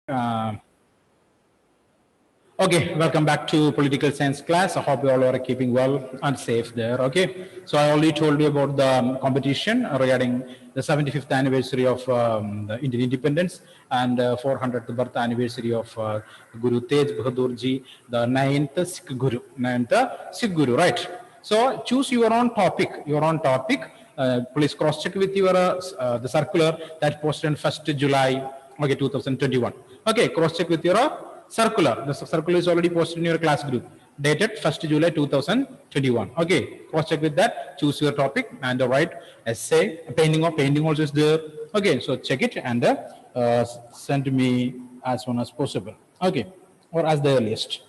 Okay, welcome back to political science class. I hope you all are keeping well and safe there. Okay, so I already told you about the competition regarding the 75th anniversary of the Indian independence and 400th birth anniversary of Guru Tej Bahadur Ji, the 9th Sikh Guru, right? So choose your own topic. Please cross check with your the circular that posted on 1st July, okay, 2021. Okay, cross check with your circular. The circular is already posted in your class group, dated 1st July 2021. Okay, cross check with that. Choose your topic and write essay. Painting also is there. Okay, so check it and send me as soon as possible. Okay, or as the earliest.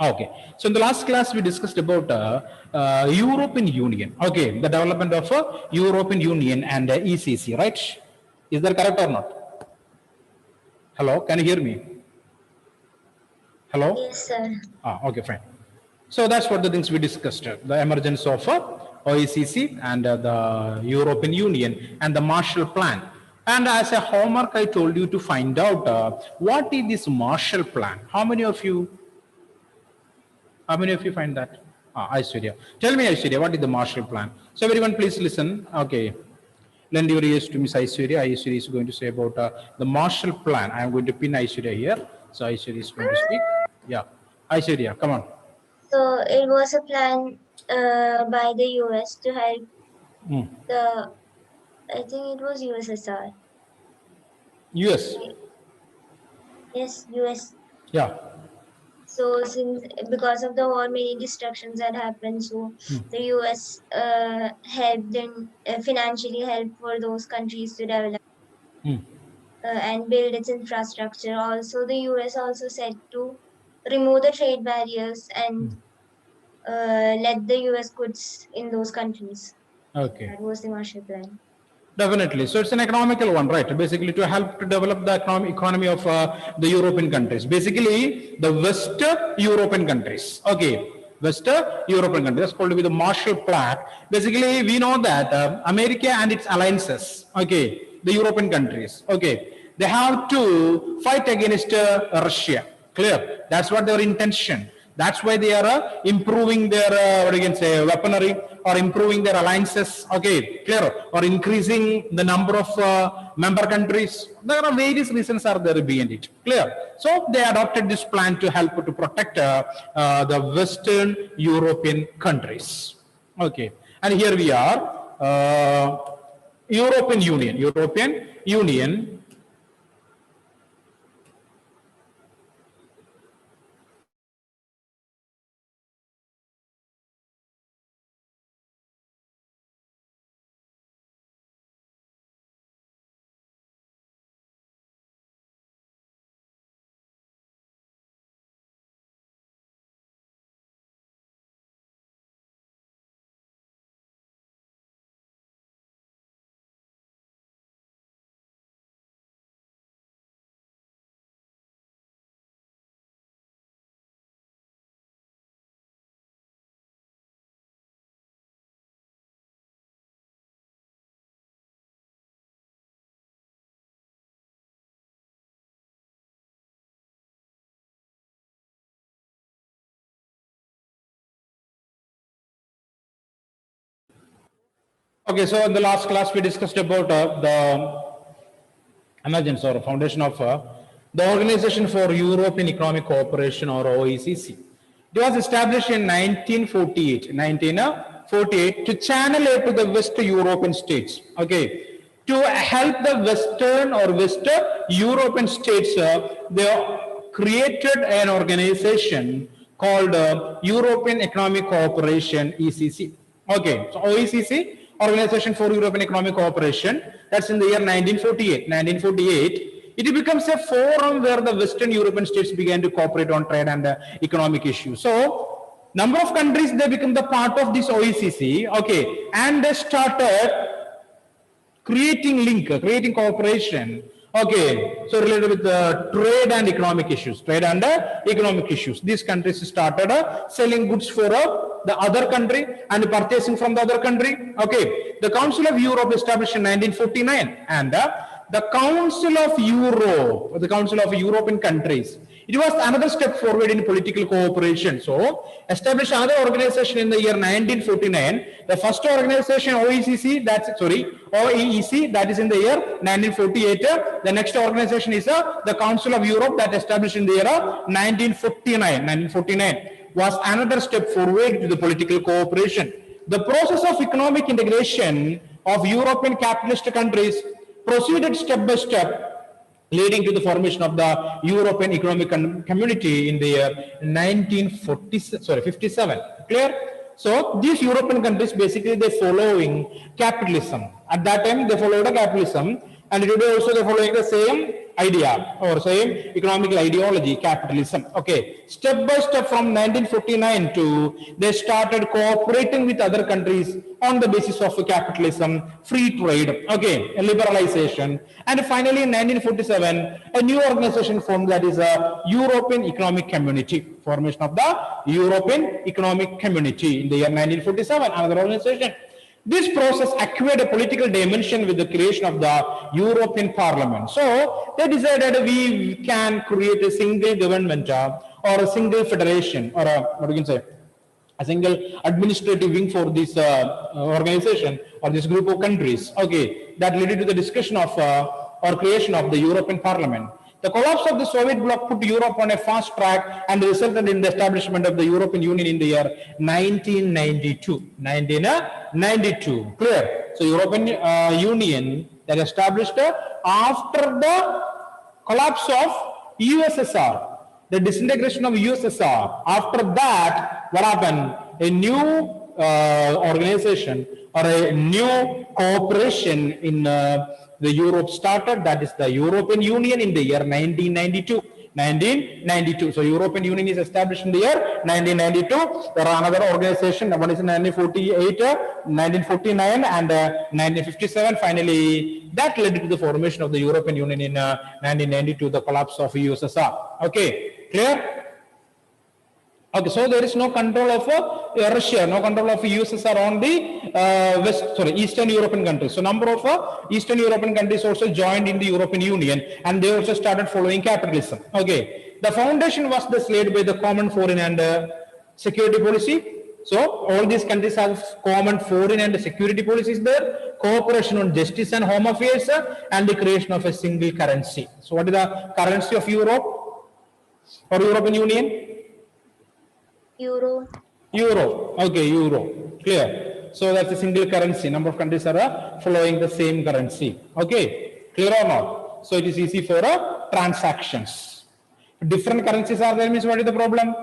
Okay, so in the last class we discussed about European Union. Okay, the development of European Union and ECC, right? Is that correct or not? Hello, can you hear me? Hello? Yes, sir. Okay, fine. So that's what the things we discussed. The emergence of OECC and the European Union and the Marshall Plan. And as a homework, I told you to find out what is this Marshall Plan. How many of you find that? Aishwarya. Tell me, Aishwarya, what is the Marshall Plan? So everyone please listen. Okay. Lend your ears to Miss Aishwarya. Aishwarya is going to say about the Marshall Plan. I am going to pin Aishwarya here. So Aishwarya is going to speak. Yeah. Aishwarya, come on. So it was a plan by the US to help I think it was USSR. US. Yes, US. Yeah. So because of the war, many destructions had happened. So the US helped and financially helped for those countries to develop and build its infrastructure. Also, the US also said to remove the trade barriers and let the US goods in those countries. Okay. That was the Marshall Plan. Definitely. So it's an economical one, right? Basically to help to develop the economy of the European countries. Basically the West European countries. Okay. West European countries. That's called to be the Marshall Plan. Basically we know that America and its alliances, okay, the European countries, okay, they have to fight against Russia. Clear? That's what their intention. That's why they are improving their what you can say weaponry or improving their alliances. Okay, clear? Or increasing the number of member countries. There are various reasons are there behind it. Clear? So they adopted this plan to help to protect the Western European countries. Okay, and here we are, European Union. Okay, so in the last class we discussed about the emergence or foundation of the Organization for European Economic Cooperation or OECC. It was established in 1948 to channel aid to the West European states. Okay, to help the Western or West European states, they created an organization called European Economic Cooperation (ECC). Okay, so OECC, Organization for European Economic Cooperation, that's in the year 1948. 1948, it becomes a forum where the Western European states began to cooperate on trade and economic issues. So, number of countries, they become the part of this OECC, okay, and they started creating cooperation. Okay, so related with trade and economic issues. These countries started selling goods for the other country and purchasing from the other country. Okay, the Council of Europe established in 1949 and the Council of Europe, the Council of European countries. It was another step forward in political cooperation. So, established another organization in the year 1949. The first organization, OECC, OEEC, that is in the year 1948. The next organization is the Council of Europe, that established in the year 1949. 1949 was another step forward to the political cooperation. The process of economic integration of European capitalist countries proceeded step by step, leading to the formation of the European Economic Community in the year 1957. Clear? So these European countries basically they following capitalism. At that time they followed a capitalism, and today also they following the same idea or same economical ideology, capitalism. Okay, step by step from 1949 to they started cooperating with other countries on the basis of capitalism, free trade, okay, liberalization, and finally in 1947 a new organization formed, that is a European Economic Community, formation of the European Economic Community in the year 1947, another organization. This process acquired a political dimension with the creation of the European Parliament. So they decided we can create a single government or a single federation, or what you can say, a single administrative wing for this organization or this group of countries. Okay, that led to the discussion of or creation of the European Parliament. The collapse of the Soviet bloc put Europe on a fast track and resulted in the establishment of the European Union in the year 1992. 1992. Clear? So European Union that established after the collapse of USSR, the disintegration of USSR. After that, what happened? A new organization or a new cooperation in the Europe started, that is the European Union in the year 1992. 1992. So European Union is established in the year 1992. There are another organization, one is in 1948, 1949 and 1957. Finally, that led to the formation of the European Union in 1992, the collapse of USSR. Okay, clear? Okay, so there is no control of Russia, no control of USSR on the Eastern European countries. So number of Eastern European countries also joined in the European Union, and they also started following capitalism. Okay, the foundation was thus laid by the common foreign and security policy. So all these countries have common foreign and security policies there, cooperation on justice and home affairs, and the creation of a single currency. So what is the currency of Europe or European Union? Euro. Euro. Okay, euro. Clear. So that's a single currency. Number of countries are following the same currency. Okay, clear or not? So it is easy for transactions. Different currencies are there, means what is the problem?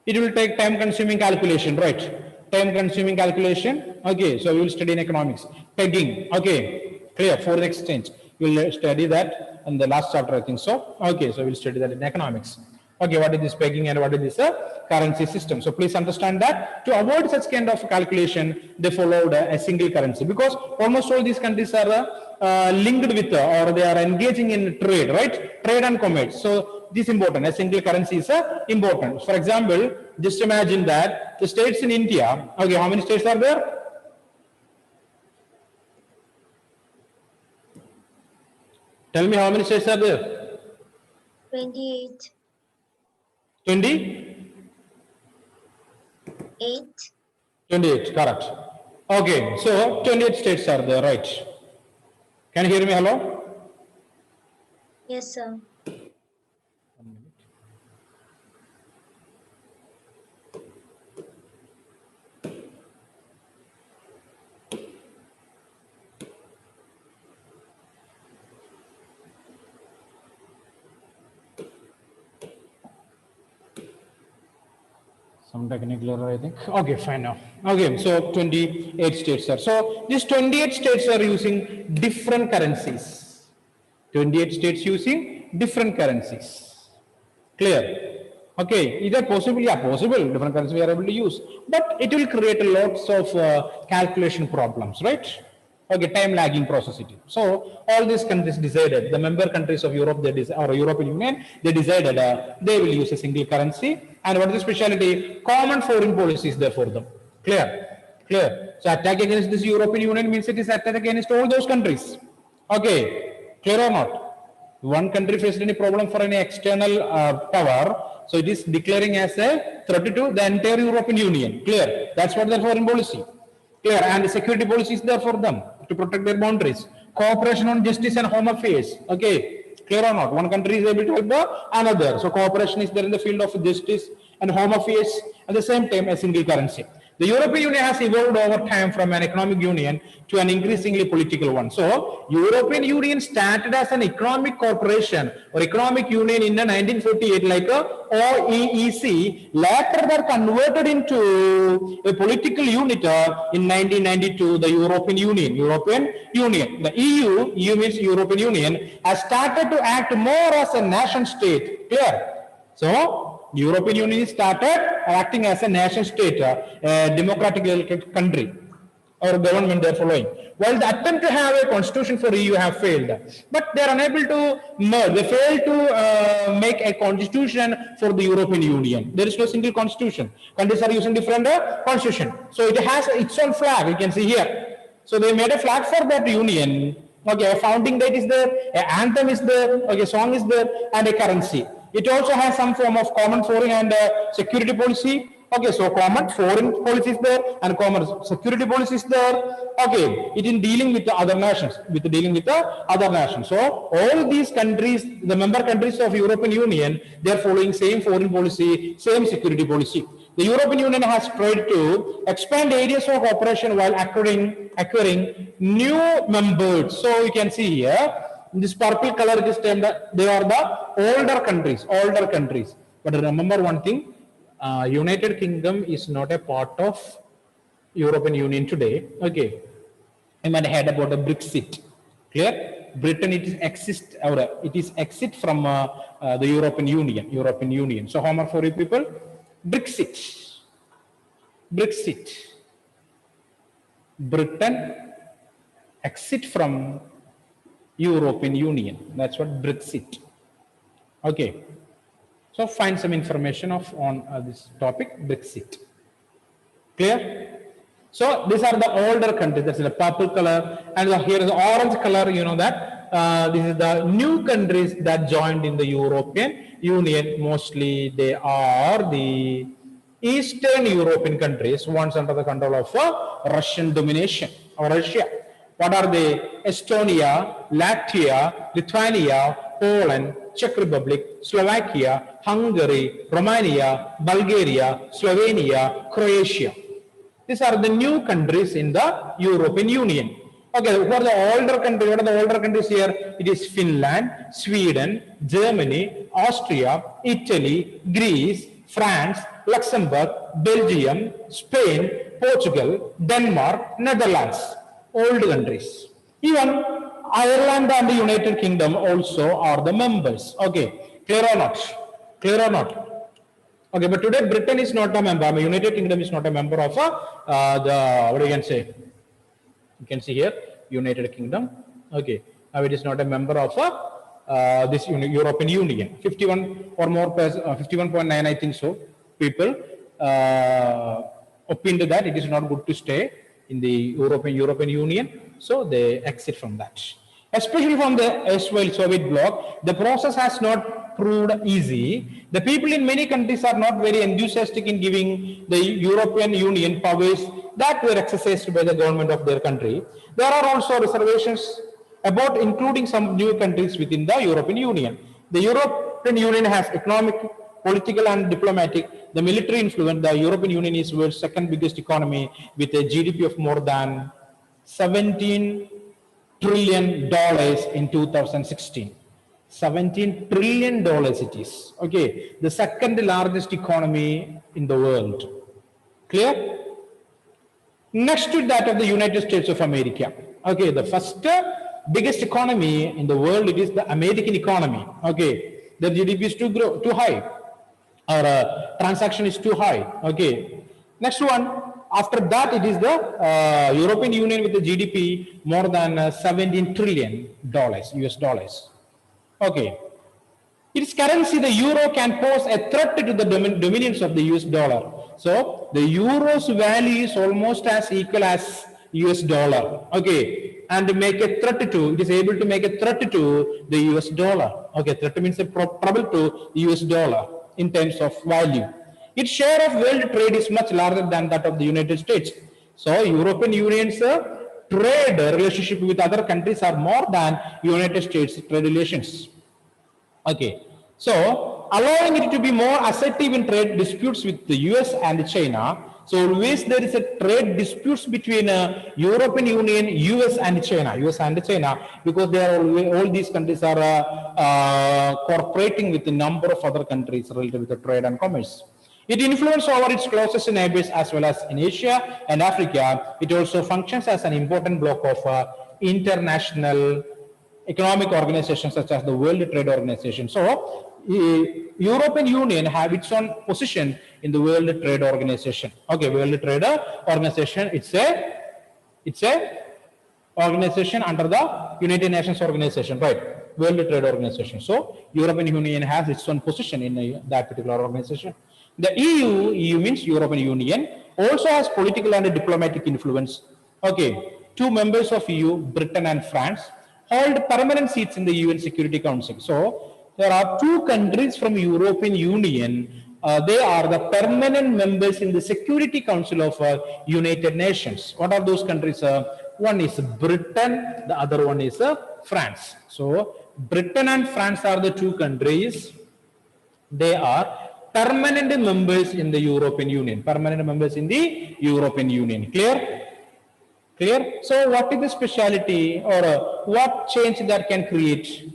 It will take time consuming calculation, right? Time consuming calculation. Okay, so we will study in economics. Pegging. Okay, clear. Foreign exchange. We will study that in the last chapter, I think so. Okay, so we'll study that in economics. Okay, what is this pegging and what is this currency system? So please understand that to avoid such kind of calculation, they followed a single currency, because almost all these countries are linked with or they are engaging in trade, right? Trade and commerce. So this is important. A single currency is important. For example, just imagine that the states in India. Okay, how many states are there? Tell me how many states are there? 28. 20? 8. 28, correct. Okay, so 28 states are there, right? Can you hear me? Hello? Yes, sir. Some technical error, I think. Okay, fine now. Okay, so 28 states are. So these 28 states are using different currencies. 28 states using different currencies. Clear? Okay, is that possible? Yeah, possible. Different currencies we are able to use. But it will create lots of calculation problems, right? Okay, time lagging process it is. So all these countries decided, the member countries of Europe, or European Union, they decided they will use a single currency. And what is the speciality? Common foreign policy is there for them. Clear? Clear? So attack against this European Union means it is attack against all those countries. Okay, clear or not? One country faced any problem for any external power, so it is declaring as a threat to the entire European Union. Clear? That's what their foreign policy. Clear? And the security policy is there for them to protect their boundaries. Cooperation on justice and home affairs. Okay, clear or not? One country is able to help the another. So cooperation is there in the field of justice and home affairs at the same time as single currency. The European Union has evolved over time from an economic union to an increasingly political one. So, European Union started as an economic corporation or economic union in 1948 like a OEEC. Later, they converted into a political unit in 1992, the European Union. The EU means European Union, has started to act more as a nation state. Clear? So, European Union started acting as a nation state, a democratic country or government they're following. While the attempt to have a constitution for EU have failed, but they are unable to merge. They failed to make a constitution for the European Union. There is no single constitution. Countries are using different constitution. So it has its own flag. You can see here. So they made a flag for that union. Okay, a founding date is there, an anthem is there, okay, song is there, and a currency. It also has some form of common foreign and security policy. Okay, so common foreign policy is there and common security policy is there. Okay, it in dealing with the other nations, So all these countries, the member countries of European Union, they are following same foreign policy, same security policy. The European Union has tried to expand areas of cooperation while acquiring new members. So you can see here, this purple color is termed, they are the older countries. But remember one thing, United Kingdom is not a part of European Union today. Okay, you might have heard about the Brexit. Clear? Britain it is exit from the European Union. So how much for you people? Brexit. Britain exit from European Union. That's what Brexit. Okay. So find some information on this topic, Brexit. Clear? So these are the older countries. That's the purple color, and here is the orange color. You know that this is the new countries that joined in the European Union. Mostly they are the Eastern European countries, once under the control of Russian domination or Russia. What are they? Estonia, Latvia, Lithuania, Poland, Czech Republic, Slovakia, Hungary, Romania, Bulgaria, Slovenia, Croatia. These are the new countries in the European Union. Okay, who are the older countries? What are the older countries here? It is Finland, Sweden, Germany, Austria, Italy, Greece, France, Luxembourg, Belgium, Spain, Portugal, Denmark, Netherlands. Old countries. Even Ireland and the United Kingdom also are the members. Okay, clear or not? Okay, but today Britain is not a member. United Kingdom is not a member of what you can say? You can see here, United Kingdom. Okay, now it is not a member of this European Union. 51 or more, 51.9 I think so, people opined that it is not good to stay in the European Union, so they exit from that. Especially from the erstwhile Soviet bloc, the process has not proved easy. The people in many countries are not very enthusiastic in giving the European Union powers that were exercised by the government of their country. There are also reservations about including some new countries within the European Union. The European Union has economic, political and diplomatic, the military influence. The European Union is the world's second biggest economy with a GDP of more than $17 trillion in 2016. $17 trillion it is. Okay, the second largest economy in the world. Clear? Next to that of the United States of America. Okay, the first biggest economy in the world, it is the American economy. Okay, the GDP is too high, or transaction is too high. Okay, next one. After that, it is the European Union with the GDP more than $17 trillion, US dollars. Okay. Its currency, the euro, can pose a threat to the dominions of the US dollar. So, the euro's value is almost as equal as US dollar. Okay, and make a threat to, it is able to make a threat to the US dollar. Okay, threat means a trouble to the US dollar in terms of value. Its share of world trade is much larger than that of the United States. So European Union's trade relationship with other countries are more than United States trade relations. Okay, so allowing it to be more assertive in trade disputes with the US and China. So always there is a trade disputes between European Union, US and China, because they are all these countries are cooperating with a number of other countries related with the trade and commerce. It influences over its closest neighbors as well as in Asia and Africa. It also functions as an important block of international economic organizations such as the World Trade Organization. So, European Union have its own position in the World Trade Organization. Okay, World Trade Organization, it's a organization under the United Nations Organization, right? World Trade Organization. So, European Union has its own position in that particular organization. The EU means European Union, also has political and diplomatic influence. Okay, two members of EU, Britain and France, hold permanent seats in the UN Security Council. So there are two countries from European Union. They are the permanent members in the Security Council of United Nations. What are those countries? One is Britain, the other one is France. So Britain and France are the two countries. They are permanent members in the European Union. Permanent members in the European Union. Clear? Clear? So what is the speciality or what change that can create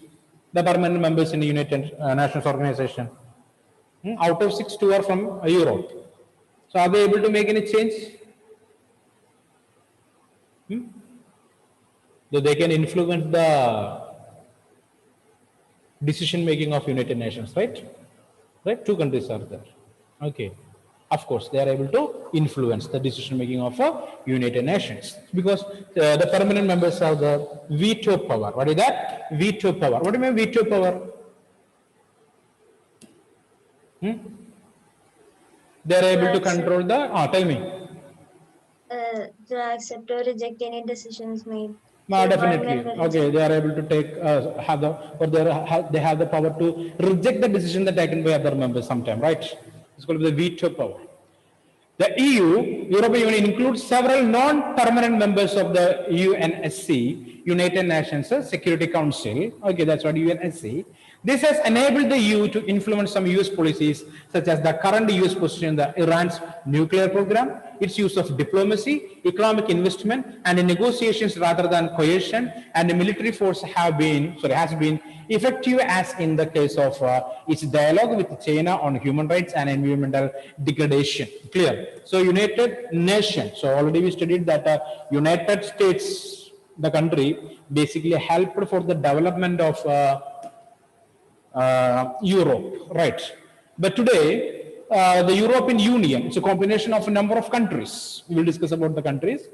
the permanent members in the United Nations Organization? Out of 6, 2 are from Europe. So are they able to make any change? So they can influence the decision making of United Nations, right? Right? Two countries are there. Okay. Of course, they are able to influence the decision making of United Nations because the permanent members have the veto power. What is that? Veto power. What do you mean veto power? They are able to control the. Tell me. To accept or reject any decisions made. Definitely. Okay, they are able to take they have the power to reject the decision that taken by other members sometime, right? It's called the veto power. The EU, European Union, includes several non-permanent members of the UNSC, United Nations Security Council. Okay, that's what UNSC. This has enabled the EU to influence some US policies, such as the current US position in Iran's nuclear program, its use of diplomacy, economic investment, and negotiations rather than coercion, and the military force has been effective as in the case of its dialogue with China on human rights and environmental degradation. Clear? So United Nations, so already we studied that United States, the country, basically helped for the development of Europe, right? But today, the European Union, it's a combination of a number of countries. We will discuss about the countries.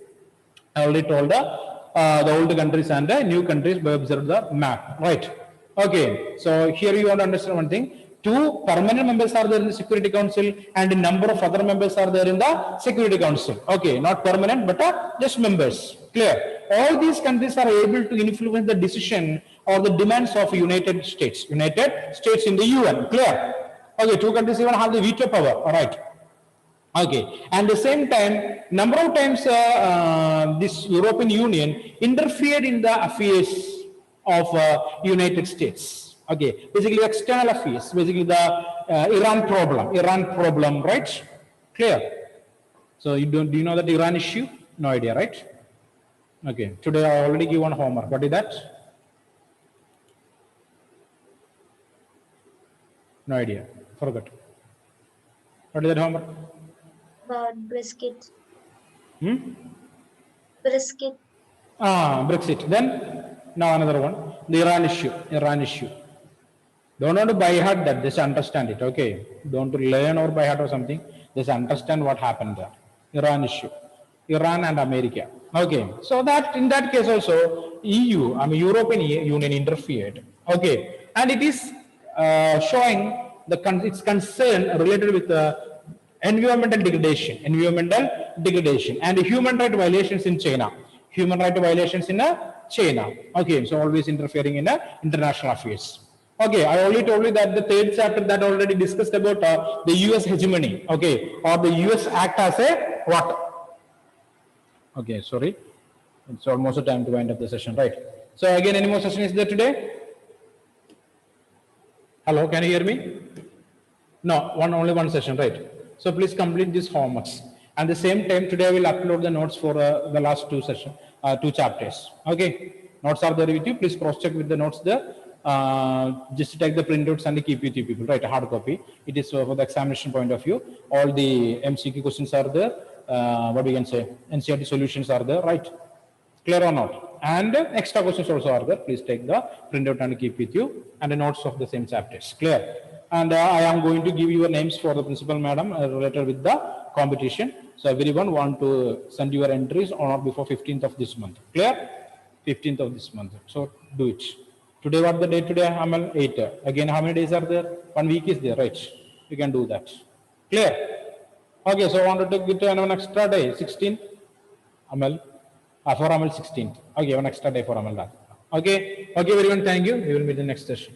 I already told the old countries and the new countries by observe the map, right? Okay, so here you want to understand one thing. Two permanent members are there in the Security Council and a number of other members are there in the Security Council. Okay, not permanent, but just members. Clear? All these countries are able to influence the decision or the demands of United States in the UN. Clear? Okay, two countries even have the veto power. All right. Okay, and at the same time, number of times this European Union interfered in the affairs of United States. Okay, basically external affairs, basically the Iran problem, right? Clear? So do you know that Iran issue? No idea, right? Okay, today I already give one homework. What is that? No idea. Forgot. What is that homework? About brisket. Brisket. Brexit. Then now another one. The Iran issue. Don't want to by heart that, just understand it. Okay. Don't learn or by heart or something. Just understand what happened there. Iran issue. Iran and America. Okay. So that in that case also European Union interfered. Okay. And it is showing its concern related with environmental degradation, and human right violations in China. Human right violations in China. Okay, so always interfering in international affairs. Okay, I already told you that the third chapter that already discussed about the US hegemony. Okay, or the US act as a what? Okay, sorry. It's almost a time to wind up the session, right? So again, any more session is there today? Hello, can you hear me? No, only one session, right? So please complete these homeworks. And the same time today I will upload the notes for the last two chapters. Okay, notes are there with you. Please cross check with the notes there. Just take the printouts and keep with you people, right? A hard copy. It is for the examination point of view. All the MCQ questions are there. What we can say, NCERT solutions are there, right? Clear or not? And extra questions also are there. Please take the printout and keep with you, and the notes of the same chapters. Clear? And I am going to give you names for the principal madam related with the competition. So everyone want to send your entries on or before 15th of this month. Clear? 15th of this month. So do it. Today, what the date today? Amal 8. Again, how many days are there? 1 week is there, right? You can do that. Clear? Okay, so I wanted to get an extra day, 16th. Amal. For Amal 16th. Okay, one extra day for Amal. Okay, everyone, thank you. We will meet in the next session.